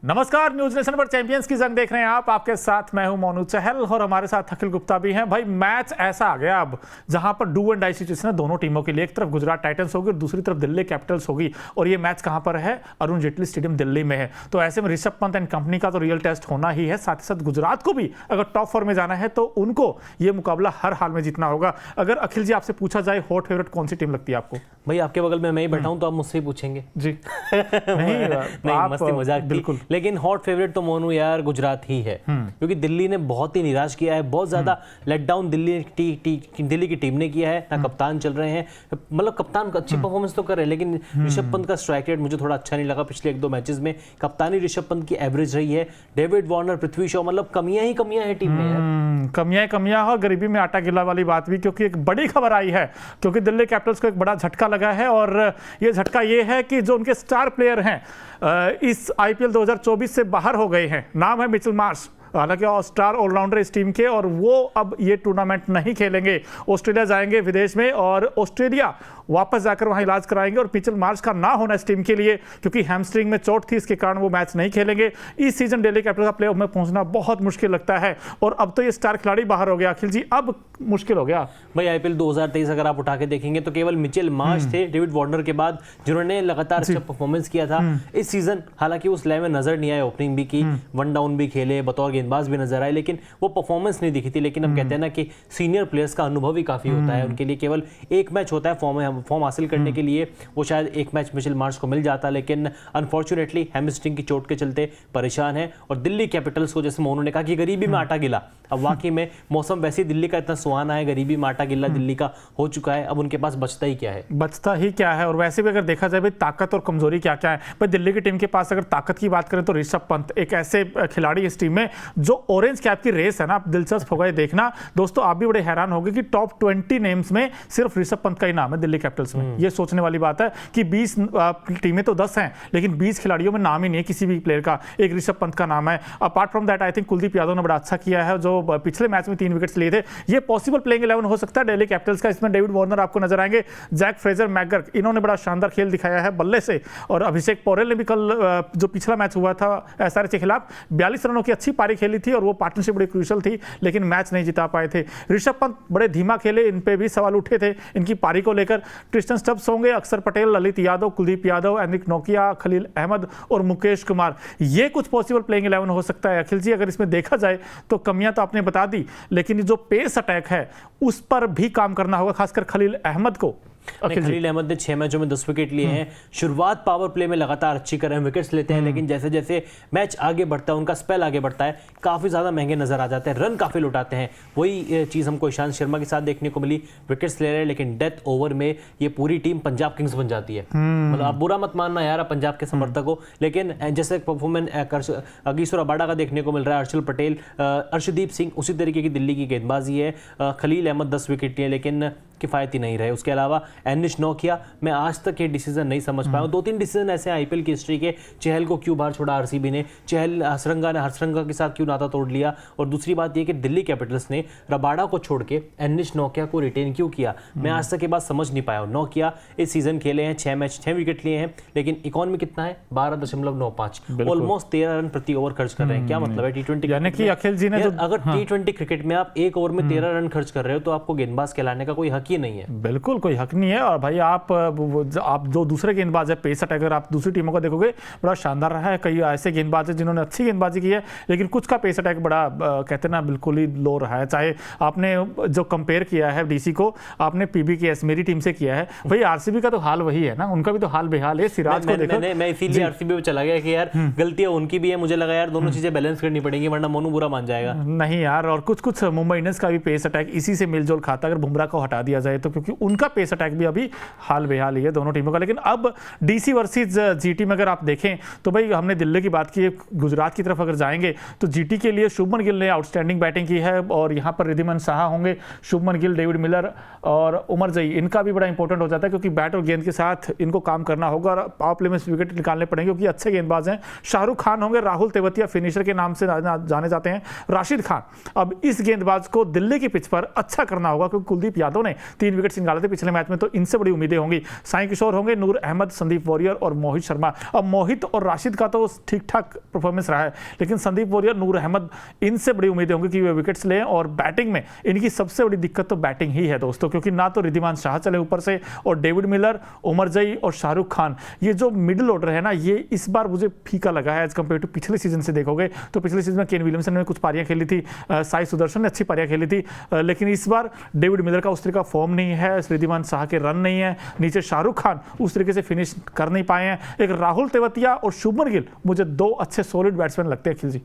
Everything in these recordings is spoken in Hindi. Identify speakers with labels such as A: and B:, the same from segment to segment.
A: नमस्कार, न्यूज नेशन पर चैंपियंस की जंग देख रहे हैं आप। आपके साथ मैं हूं मोनू चहल और हमारे साथ अखिल गुप्ता भी हैं। भाई मैच ऐसा आ गया अब जहां पर डू एंड डाई सिचुएशन है दोनों टीमों के लिए। एक तरफ गुजरात टाइटंस होगी और दूसरी तरफ दिल्ली कैपिटल्स होगी। और ये मैच कहां पर है? अरुण जेटली स्टेडियम दिल्ली में है। तो ऐसे में ऋषभ पंत एंड कंपनी का तो रियल टेस्ट होना ही है। साथ ही साथ गुजरात को भी अगर टॉप 4 में जाना है तो उनको ये मुकाबला हर हाल में जीतना होगा। अगर अखिल जी आपसे पूछा जाए हॉट फेवरेट कौन सी टीम लगती है आपको?
B: भाई आपके बगल में मैं ही बैठा हूं तो आप मुझसे ही पूछेंगे
A: जी। नहीं,
B: मस्ती मजाक
A: बिल्कुल।
B: लेकिन हॉट फेवरेट तो मोनू यार गुजरात ही है, क्योंकि दिल्ली ने बहुत ही निराश किया है। बहुत ज्यादा लेट डाउन दिल्ली की टीम ने किया है। ना कप्तान चल रहे हैं, मतलब कप्तान अच्छी परफॉर्मेंस तो कर रहे हैं, लेकिन ऋषभ पंत का स्ट्राइक रेट मुझे थोड़ा अच्छा नहीं लगा। पिछले 1-2 मैचेस में कप्तानी ऋषभ पंत की एवरेज रही है। डेविड वार्नर, पृथ्वी शॉ, मतलब कमियां ही कमियां है टीम में।
A: कमियां और गरीबी में आटा गिला वाली बात भी, क्योंकि एक बड़ी खबर आई है, क्योंकि दिल्ली कैपिटल्स को एक बड़ा झटका लगा है। और ये झटका ये है कि जो उनके स्टार प्लेयर हैं इस आईपीएल 2024 से बाहर हो गए हैं। नाम है मिचेल मार्श, हालांकि स्टार ऑलराउंडर इस टीम के, और वो अब ये टूर्नामेंट नहीं खेलेंगे। ऑस्ट्रेलिया जाएंगे विदेश में और ऑस्ट्रेलिया वापस जाकर वहां इलाज कराएंगे। और मिचेल मार्श का ना होना इस टीम के लिए, क्योंकि हैमस्ट्रिंग में चोट थी, इसके कारण वो मैच नहीं खेलेंगे। इस सीजन दिल्ली कैपिटल का प्लेऑफ में पहुंचना बहुत मुश्किल लगता है। और अब तो ये स्टार खिलाड़ी बाहर हो गया अखिल जी, अब मुश्किल हो गया।
B: भाई आईपीएल 2023 अगर आप उठा के देखेंगे तो केवल मिचेल मार्श थे डेविड वार्नर के बाद जिन्होंने लगातार अच्छा परफॉर्मेंस किया था इस सीजन। हालांकि उस लेवल में नजर नहीं आए, ओपनिंग भी की, वन डाउन भी खेले, बतौर गेंदबाज भी नजर आए, लेकिन वो परफॉर्मेंस नहीं दिखी थी। लेकिन हम कहते हैं ना कि सीनियर प्लेयर्स का अनुभव ही काफी होता है। उनके लिए केवल एक मैच होता है फॉर्म हासिल करने के लिए। वो शायद एक मैच मिचेल मार्श को मिल जाता, लेकिन अनफॉर्चुनेटली हैमस्ट्रिंग की चोट के चलते परेशान है। और दिल्ली कैपिटल्स को, जैसे मोनू ने कहा कि गरीबी में आटा गिला, अब वाकई में मौसम वैसे ही दिल्ली का इतना सुहाना है, गरीबी में आटा गिला दिल्ली का हो चुका है। अब उनके पास बचता ही क्या है? और वैसे भी अगर देखा जाए भाई ताकत और कमजोरी क्या क्या है, भाई दिल्ली की टीम के पास अगर ताकत की बात करें तो ऋषभ पंत एक ऐसे खिलाड़ी इस टीम में जो ऑरेंज कैप की रेस है ना, आप दिलचस्प होगा ये देखना दोस्तों। आप भी बड़े हैरान होंगे कि टॉप 20 नेम्स में सिर्फ ऋषभ पंत का ही नाम है दिल्ली कैपिटल्स में। ये सोचने वाली बात है कि 20 टीमें तो 10 हैं, लेकिन 20 खिलाड़ियों में नाम ही नहीं है किसी भी प्लेयर का। एक ऋषभ पंत का नाम है। Apart from that I think Kuldeep Yadav ने बड़ा अच्छा किया है, जो पिछले मैच में 3 विकेट्स लिए थे। ये पॉसिबल प्लेइंग 11 हो सकता है दिल्ली कैपिटल्स का। इसमें डेविड वार्नर आपको नजर आएंगे, जैक फ्रेजर, मैकगर्क, इन्होंने बड़ा शानदार खेल दिखाया है बल्ले से। और अभिषेक पौरेल ने भी कल जो पिछला मैच हुआ था एसआरएच के खिलाफ 42 रनों की अच्छी पारी खेली थी, और वो पार्टनरशिप बड़ी क्रूशियल थी, लेकिन मैच नहीं जिता पाए थे। ऋषभ पंत बड़े धीमा खेले, इन पे भी सवाल उठे थे इनकी पारी को लेकर। ट्रिस्टन स्टब्स होंगे, अक्षर पटेल, ललित यादव, कुलदीप यादव, एनिक नोकिया, खलील अहमद और मुकेश कुमार। ये कुछ पॉसिबल प्लेइंग 11 हो सकता है अखिल जी। अगर इसमें देखा जाए तो कमियां तो आपने बता दी, लेकिन जो पेस अटैक है उस पर भी काम करना होगा, खासकर खलील अहमद को। खलील अहमद ने 6 मैचों में 10 विकेट लिए हैं। शुरुआत पावर प्ले में लगातार अच्छी कर रहे हैं, विकेट्स लेते हैं, लेकिन जैसे जैसे मैच आगे बढ़ता है, उनका स्पेल आगे बढ़ता है, काफी ज्यादा महंगे नजर आ जाते हैं, रन काफी लुटाते हैं। वही चीज हमको ईशांत शर्मा के साथ देखने को मिली, विकेट्स ले रहे हैं, लेकिन डेथ ओवर में ये पूरी टीम पंजाब किंग्स बन जाती है। मतलब आप बुरा मत मानना यार पंजाब के समर्थक को, लेकिन जैसे परफॉर्मेंस अगीसो रबाडा का देखने को मिल रहा है, अर्शल पटेल, अर्शदीप सिंह, उसी तरीके की दिल्ली की गेंदबाजी है। खलील अहमद 10 विकेट लिए, लेकिन किफायती नहीं रहे। उसके अलावा एनिश नोकिया, मैं आज तक ये डिसीजन नहीं समझ पाया हूं। 2-3 डिसीजन ऐसे आईपीएल की हिस्ट्री के, चहल को क्यों बाहर छोड़ा आरसीबी ने, चहल हरसरंगा के साथ क्यों नाता तोड़ लिया, और दूसरी बात ये कि दिल्ली कैपिटल्स ने रबाडा को छोड़ के एनिश नोकिया को रिटेन क्यों किया, मैं आज तक ये बात समझ नहीं पाया हूं। नोकिया इस सीजन खेले हैं 6 मैच, 6 विकेट लिए हैं, लेकिन इकोनॉमी कितना है 12.95, ऑलमोस्ट 13 रन प्रति ओवर खर्च कर रहे हैं। क्या मतलब है टी20
A: यानी कि अखिल जी ने
B: अगर टी20 क्रिकेट में आप एक ओवर में 13 रन खर्च कर रहे हो तो आपको गेंदबाज कहलाने का कोई हक ही नहीं है।
A: बिल्कुल कोई हक नहीं है। और भाई आप जो दूसरे गेंदबाज है, पेस अटैकर, आप दूसरी टीमों को देखोगे बड़ा शानदार रहा है। कई ऐसे गेंदबाज हैं जिन्होंने अच्छी गेंदबाजी की है, लेकिन कुछ का पेस अटैक बड़ा कहते हैं ना बिल्कुल ही लो रहा है। चाहे आपने जो कंपेयर किया है डीसी को, आपने पीबीकेएस मेरी टीम से किया है, भाई आरसीबी का तो हाल वही है ना, उनका भी तो हाल बेहाल है। सिराज को देखो,
B: मैं इसीलिए आरसीबी में चला गया कि यार गलतियां उनकी भी है, मुझे लगा यार दोनों चीजें बैलेंस करनी पड़ेंगी, वरना मोनू बुरा मान जाएगा।
A: नहीं यार, और कुछ मुंबई इंडियंस का भी पेस अटैक इसी से मिलजुल खाता अगर बुमराह को हटा दिया जाए तो, क्योंकि उनका पेस अटैक भी अभी हाल बेहाल ही है दोनों टीमों का। लेकिन अब डीसी वर्सेस जीटी में अगर आप देखें तो भाई हमने दिल्ली की बात की, गुजरात की तरफ अगर जाएंगे तो जीटी के लिए शुभमन गिल ने आउटस्टैंडिंग बैटिंग की है, और यहां पर रिद्धिमान साहा होंगे, शुभमन गिल, डेविड मिलर और उमर जई, इनका भी बड़ा इंपॉर्टेंट हो जाता है, क्योंकि बैट और गेंद के साथ इनको काम करना होगा और पावर प्ले में विकेट निकालने पड़ेंगे, क्योंकि अच्छे गेंदबाज हैं। शाहरुख खान होंगे, राहुल तेवतिया फिनिशर के नाम से जाने जाते हैं, राशिद खान। अब इस गेंदबाज को दिल्ली की पिच पर अच्छा करना होगा, क्योंकि कुलदीप यादव ने 3 विकेट्स निकाले थे पिछले मैच में, तो इनसे बड़ी उम्मीदें होंगी। साई किशोर होंगे, नूर अहमद, संदीप वॉरियर और मोहित शर्मा। अब मोहित और राशिद का तो ठीक ठाक परफॉर्मेंस रहा है, लेकिन संदीप वॉरियर, नूर अहमद, इनसे बड़ी उम्मीदें होंगी कि वे विकेट्स लें। और बैटिंग में इनकी सबसे बड़ी दिक्कत तो बैटिंग ही है दोस्तों, क्योंकि ना तो रिद्धिमान शाह चले ऊपर से, और डेविड मिलर, उमर जई और शाहरुख खान, ये जो मिडिल ऑर्डर है ना, ये इस बार मुझे फीका लगा है एज कम्पेयर टू पिछले सीजन से देखोगे तो। पिछले सीजन में केन विलियमसन ने कुछ पारियां खेली थी, साई सुदर्शन ने अच्छी पारियां खेली थी, लेकिन इस बार डेविड मिलर का उस तरह का फॉर्म नहीं है, रिद्धिमान शाह के रन नहीं है, नीचे शाहरुख खान उस तरीके से फिनिश कर नहीं पाए हैं। एक राहुल तेवतिया और शुभमन गिल मुझे 2 अच्छे सॉलिड बैट्समैन लगते हैं अखिल जी।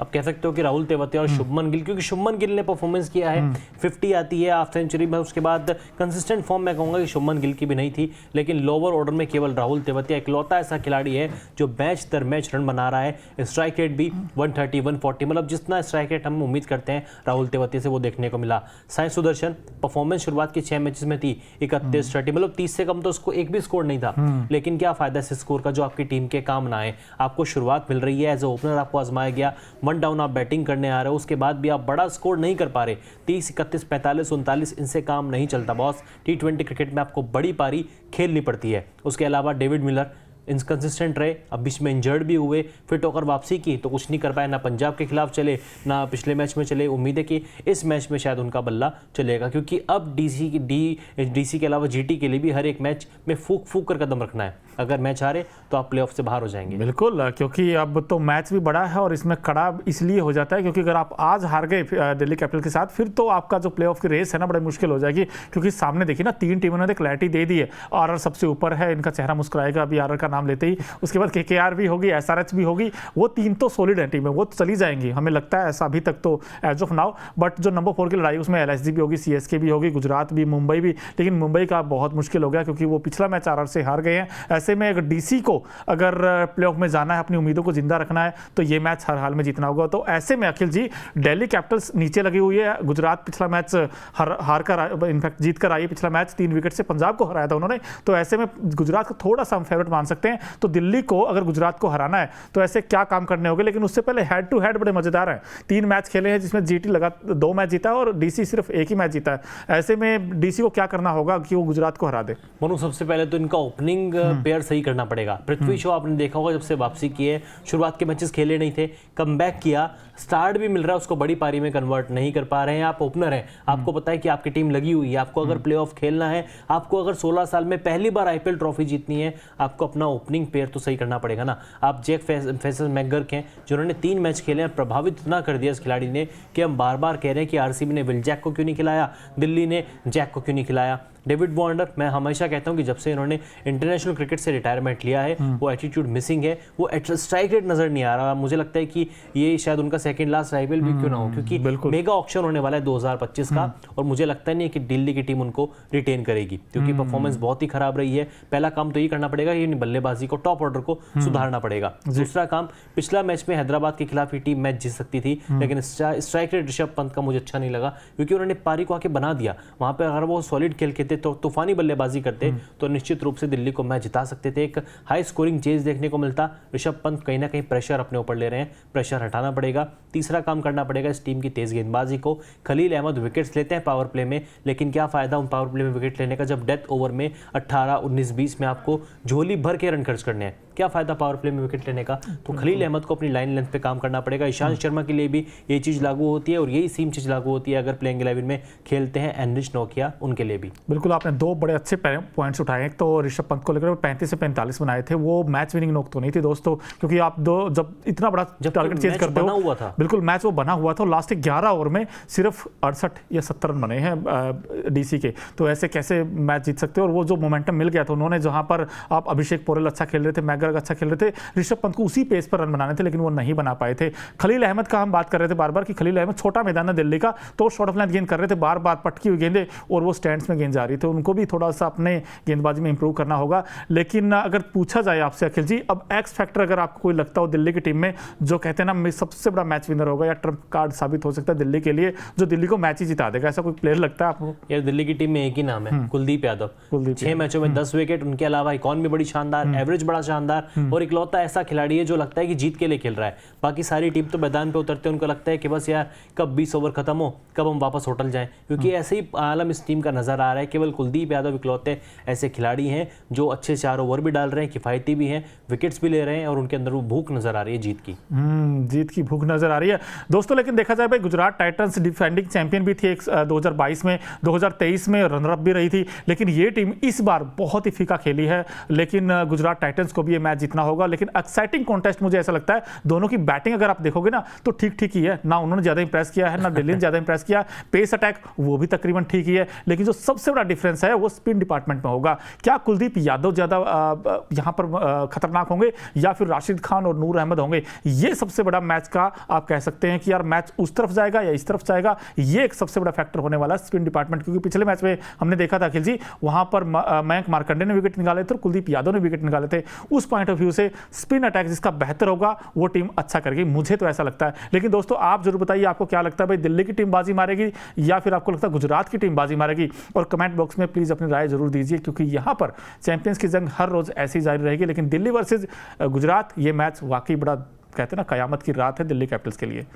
B: अब कह सकते हो कि राहुल तेवतिया और शुभमन गिल, क्योंकि शुभमन गिल ने परफॉर्मेंस किया है, 50 आती है हाफ सेंचुरी में, उसके बाद कंसिस्टेंट फॉर्म मैं कहूंगा कि शुभमन गिल की भी नहीं थी, लेकिन लोअर ऑर्डर में केवल राहुल तेवतिया इकलौता ऐसा खिलाड़ी है जो मैच दर मैच रन बना रहा है। स्ट्राइक रेट भी 130 140, मतलब जितना स्ट्राइक रेट हम उम्मीद करते हैं राहुल तेवतिया से वो देखने को मिला। साई सुदर्शन परफॉर्मेंस शुरुआत के 6 मैचेस में थी 31 30, मतलब 30 से कम तो उसको एक भी स्कोर नहीं था, लेकिन क्या फायदा इस स्कोर का जो आपकी टीम के काम ना आए। आपको शुरुआत मिल रही है, एज ए ओपनर आपको आजमाया गया, 1 डाउन आप बैटिंग करने आ रहे हो, उसके बाद भी आप बड़ा स्कोर नहीं कर पा रहे। 30 31 45 39 इनसे काम नहीं चलता बॉस। T20 क्रिकेट में आपको बड़ी पारी खेलनी पड़ती है। उसके अलावा डेविड मिलर इनकंसिस्टेंट रहे, अब बीच में इंजर्ड भी हुए, फिट होकर वापसी की तो कुछ नहीं कर पाए, ना पंजाब के खिलाफ चले ना पिछले मैच में चले। उम्मीद है कि इस मैच में शायद उनका बल्ला चलेगा, क्योंकि अब डीसी के अलावा जीटी के लिए भी हर एक मैच में फूक फूक कर कदम रखना है। अगर मैच हारे तो आप प्लेऑफ से बाहर हो जाएंगे।
A: बिल्कुल, क्योंकि अब तो मैच भी बड़ा है और इसमें कड़ा इसलिए हो जाता है क्योंकि अगर आप आज हार गए दिल्ली कैपिटल के साथ, फिर तो आपका जो प्लेऑफ की रेस है ना बड़ी मुश्किल हो जाएगी, क्योंकि सामने देखिए ना 3 टीमों ने क्लैरिटी दे दी है। आरआर सबसे ऊपर है, इनका चेहरा मुस्कुराएगा अभी आरआर का नाम लेते ही, उसके बाद केकेआर भी होगी, एसआरएच भी होगी, वो 3 तो सॉलिड है टीम है, वो तो चली जाएंगी, हमें लगता है ऐसा अभी तक तो एज ऑफ नाउ। बट जो नंबर 4 की लड़ाई उसमें एलएसजी भी होगी, सीएसके भी होगी, गुजरात भी, मुंबई भी, लेकिन मुंबई का बहुत मुश्किल हो गया क्योंकि वो पिछला मैच आरआर से हार गए हैं। ऐसे में अगर डीसी को अगर प्लेऑफ में जाना है, अपनी उम्मीदों को जिंदा रखना है, तो ये मैच हर हाल में जीतना होगा। तो ऐसे में अखिल जी दिल्ली कैपिटल्स नीचे लगी हुई है, गुजरात पिछला मैच हार कर इनफैक्ट जीत कर आई, पिछला मैच 3 विकेट से पंजाब को हराया था उन्होंने, तो ऐसे में गुजरात को थोड़ा सा हम फेवरेट मान सकते हैं। तो दिल्ली को अगर गुजरात को हराना है तो ऐसे क्या काम करने होंगे, लेकिन उससे पहले हेड टू हेड बड़े मजेदार हैं। 3 मैच खेले हैं जिसमें जीटी लगा 2 मैच जीता है और डीसी सिर्फ 1 ही मैच जीता है। ऐसे में डीसी को क्या करना होगा कि वो गुजरात को हरा दे?
B: मनु, सबसे पहले तो इनका ओपनिंग पेयर सही करना पड़ेगा। पृथ्वी शॉ आपने देखा होगा जब से वापसी की है, शुरुआत के मैचेस खेले नहीं थे, कमबैक किया, स्टार्ट भी मिल रहा है उसको, बड़ी पारी में कन्वर्ट नहीं कर पा रहे हैं। आप ओपनर हैं, आपको पता है कि आपकी टीम लगी हुई है, आपको अगर प्लेऑफ खेलना है, आपको अगर 16 साल में पहली बार आईपीएल ट्रॉफी जीतनी है, आपको अपना ओपनिंग पेयर तो सही करना पड़ेगा ना। आप जैक फैसल मैकगर्क हैं जिन्होंने 3 मैच खेले हैं, प्रभावित इतना कर दिया इस खिलाड़ी ने कि हम बार बार कह रहे हैं कि आरसीबी ने विल जैक को क्यों नहीं खिलाया, दिल्ली ने जैक को क्यों नहीं खिलाया। डेविड वार्नर, मैं हमेशा कहता हूं कि जब से इन्होंने इंटरनेशनल क्रिकेट से रिटायरमेंट लिया है वो एटीट्यूड मिसिंग है, वो स्ट्राइक रेट नजर नहीं आ रहा। मुझे लगता है कि ये शायद उनका सेकंड लास्ट आईपीएल भी क्यों ना हो, क्योंकि मेगा ऑक्शन होने वाला है 2025 का, और मुझे लगता नहीं है कि दिल्ली की टीम उनको रिटेन करेगी, क्योंकि परफॉर्मेंस बहुत ही खराब रही है। पहला काम तो ये करना पड़ेगा कि बल्लेबाजी को, टॉप ऑर्डर को सुधारना पड़ेगा। दूसरा काम, पिछला मैच में हैदराबाद के खिलाफ ये टीम मैच जीत सकती थी, लेकिन स्ट्राइक रेट ऋषभ पंत का मुझे अच्छा नहीं लगा, क्योंकि उन्होंने पारी को आके बना दिया। वहां पर अगर वो सॉलिड खेल के थे, तो तूफानी बल्लेबाजी करते तो निश्चित रूप से दिल्ली को मैच जिता सकते थे। एक हाई स्कोरिंग चेज देखने को मिलता। ऋषभ पंत कहीं ना कहीं प्रेशर अपने ऊपर ले रहे हैं, प्रेशर हटाना पड़ेगा। तीसरा काम करना पड़ेगा इस टीम की तेज गेंदबाजी को। खलील अहमद विकेट्स लेते हैं पावर प्ले में, लेकिन क्या फायदा उन पावर प्ले में विकेट लेने का जब डेथ ओवर में 18 19 20 में आपको झोली भर के रन खर्च करने हैं। क्या फायदा पावर प्ले में विकेट लेने का? तो खलील अहमद को अपनी लाइन लेंथ पे काम करना पड़ेगा। ईशांत शर्मा के लिए भी ये चीज लागू होती है, और यही सेम चीज लागू होती है अगर प्लेइंग 11 में खेलते हैं एनरिच नोकिया, उनके लिए भी।
A: बिल्कुल, आपने 2 बड़े अच्छे पॉइंट्स उठाए। एक तो ऋषभ पंत को लेकर 35 से 45 बनाए थे, वो मैच विनिंग नोक तो नहीं थी दोस्तों, क्योंकि आप जब इतना बड़ा टारगेट चेंज करते हो,
B: हुआ था
A: बिल्कुल मैच वो बना हुआ था, लास्ट 11 ओवर में सिर्फ 68 या 70 रन बने हैं डीसी के, तो ऐसे कैसे मैच जीत सकते हो? और वो जो मोमेंटम मिल गया था उन्होंने, जहां पर आप अभिषेक पोरेल अच्छा खेल रहे थे, मैकगर्क अच्छा खेल रहे थे, ऋषभ पंत को उसी पेस पर रन बनाने थे, लेकिन वो नहीं बना पाए थे। खलील अहमद का हम बात कर रहे थे बार बार कि खलील अहमद, छोटा मैदान है दिल्ली का, तो शॉर्ट ऑफ लेंथ गेंद कर रहे थे, बार बार पटकी हुई गेंदें और वो स्टैंड्स में गेंद जा रही थी, उनको भी थोड़ा सा अपने गेंदबाजी में इंप्रूव करना होगा। लेकिन अगर पूछा जाए आपसे अखिल जी, अब एक्स फैक्टर अगर आपको कोई लगता हो दिल्ली की टीम में, जो कहते हैं ना सबसे बड़ा मैच विनर होगा या ट्रम्प कार्ड साबित हो सकता है दिल्ली के लिए, जो दिल्ली को मैच ही जिता देगा, ऐसा कोई प्लेयर लगता है आपको?
B: यार दिल्ली की टीम में एक ही नाम है, कुलदीप यादव। 6 मैचों में 10 विकेट, उनके अलावा इकॉनमी बड़ी शानदार, एवरेज बड़ा शानदार, शानदार और इकलौता ऐसा खिलाड़ी है जो लगता है कि जीत के लिए खेल रहा है। बाकी सारी टीम तो मैदान पे उतरते हैं, उनको लगता है कि बस यार कब 20 ओवर खत्म हो, कब हम वापस होटल जाएं, क्योंकि ऐसे ही आलम इस टीम का नजर आ रहा है। केवल कुलदीप यादव इकलौते ऐसे खिलाड़ी हैं जो अच्छे 4 ओवर भी डाल रहे हैं, किफायती भी हैं, विकेट्स भी ले रहे हैं और उनके अंदर वो भूख नजर आ रही है जीत की।
A: जीत की भूख नजर आ रही है दोस्तों। लेकिन देखा जाए भाई, गुजरात टाइटंस डिफेंडिंग चैंपियन भी थी 2022 में, 2023 में रनर अप भी रही थी, लेकिन ये टीम इस बार बहुत ही फीका खेली है। लेकिन गुजरात टाइटंस को भी ये मैच जीतना होगा। लेकिन एक्साइटिंग कॉन्टेस्ट मुझे ऐसा लगता है, दोनों की बैटिंग अगर आप देखोगे ना तो ठीक ठीक ही है ना, उन्होंने ज्यादा इंप्रेस किया है ना दिल्ली ने ज्यादा इंप्रेस किया। पेस अटैक वो भी तकरीबन ठीक ही है, लेकिन जो सबसे बड़ा डिफरेंस है वो स्पिन डिपार्टमेंट में होगा। क्या कुलदीप यादव ज्यादा यहां पर खतरनाक होंगे या फिर राशिद खान और नूर अहमद होंगे? ये सबसे बड़ा मैच का आप कह सकते हैं कि यार मैच उस तरफ जाएगा या इस तरफ जाएगा, ये एक सबसे बड़ा फैक्टर होने वाला है स्पिन डिपार्टमेंट। क्योंकि पिछले मैच में हमने देखा था अखिल जी, वहां पर मयंक मार्कंडे ने विकेट निकाले थे और कुलदीप यादव ने विकेट निकाले थे। उस पॉइंट ऑफ व्यू से स्पिन अटैक जिसका बेहतर होगा वो टीम अच्छा करेगी, मुझे तो ऐसा लगता है। लेकिन दोस्तों आप जरूर बताइए आपको क्या लगता है, भाई दिल्ली की टीम बाजी मारेगी या फिर आपको लगता है गुजरात की टीम बाजी मारेगी? और कमेंट बॉक्स में प्लीज अपनी राय जरूर दीजिए, क्योंकि यहां पर चैंपियंस की जंग हर रोज ऐसी जारी रहेगी। लेकिन दिल्ली वर्सेस गुजरात, ये मैच वाकई बड़ा कहते हैं ना कयामत की रात है दिल्ली कैपिटल्स के लिए।